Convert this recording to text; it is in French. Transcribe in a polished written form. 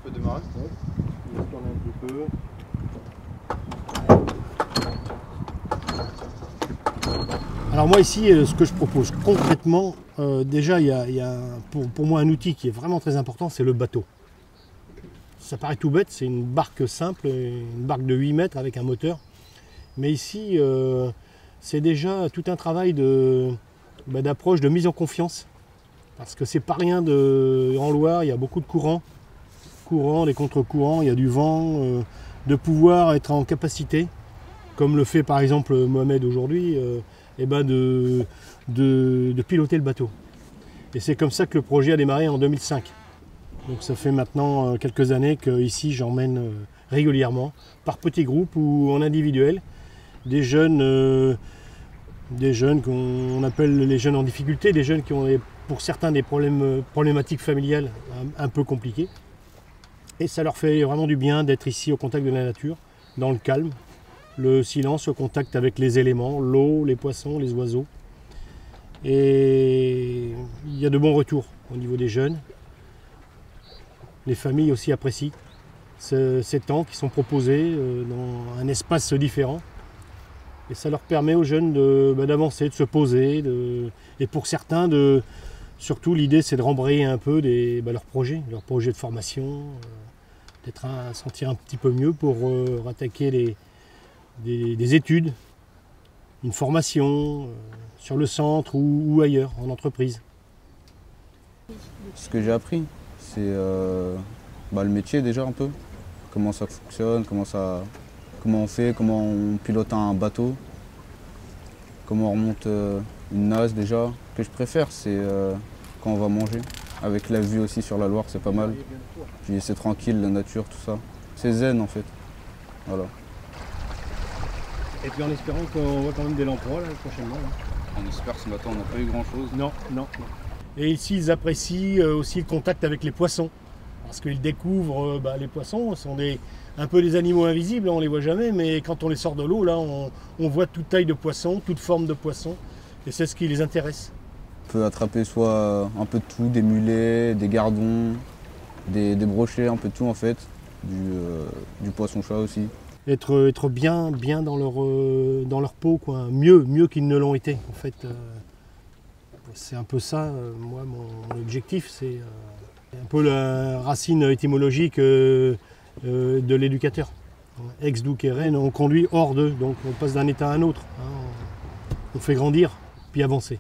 peux démarrer. Ouais. Je vais tourner un petit peu. Alors moi ici, ce que je propose concrètement, déjà il y a pour moi un outil qui est vraiment très important, c'est le bateau. Ça paraît tout bête, c'est une barque simple, une barque de 8 mètres avec un moteur. Mais ici, c'est déjà tout un travail d'approche, de mise en confiance. Parce que c'est pas rien en Loire, il y a beaucoup de courants, des contre-courants, il y a du vent, de pouvoir être en capacité, comme le fait par exemple Mohamed aujourd'hui, de piloter le bateau. Et c'est comme ça que le projet a démarré en 2005. Donc ça fait maintenant quelques années qu'ici j'emmène régulièrement, par petits groupes ou en individuel, des jeunes qu'on appelle les jeunes en difficulté, des jeunes qui ont pour certains des problématiques familiales un peu compliquées. Et ça leur fait vraiment du bien d'être ici au contact de la nature, dans le calme, le silence, au contact avec les éléments, l'eau, les poissons, les oiseaux. Et il y a de bons retours au niveau des jeunes. Les familles aussi apprécient ces temps qui sont proposés dans un espace différent. Et ça leur permet aux jeunes d'avancer, de se poser. Et pour certains, surtout l'idée c'est de rembrayer un peu leurs projets de formation, d'être à sentir un petit peu mieux pour attaquer des études, une formation sur le centre ou ailleurs, en entreprise. Ce que j'ai appris, c'est le métier déjà un peu. Comment ça fonctionne, comment on fait, comment on pilote un bateau, comment on remonte une nasse déjà. Ce que je préfère, c'est quand on va manger. Avec la vue aussi sur la Loire, c'est pas mal. Puis c'est tranquille, la nature, tout ça. C'est zen en fait. Voilà. Et puis en espérant qu'on voit quand même des lamproies là, prochainement. Là. On espère ce matin, on n'a pas eu grand chose. Non. Et ici, ils apprécient aussi le contact avec les poissons. Parce qu'ils découvrent, les poissons sont un peu des animaux invisibles, on ne les voit jamais, mais quand on les sort de l'eau, là, on voit toute taille de poisson, toute forme de poisson, et c'est ce qui les intéresse. On peut attraper soit un peu de tout, des mulets, des gardons, des brochets, un peu de tout en fait, du poisson-chat aussi. Être bien dans leur peau, quoi. Mieux qu'ils ne l'ont été, en fait. C'est un peu ça, moi, mon objectif, c'est un peu la racine étymologique de l'éducateur. Ex ducere, on conduit hors d'eux, donc on passe d'un état à un autre. On fait grandir, puis avancer.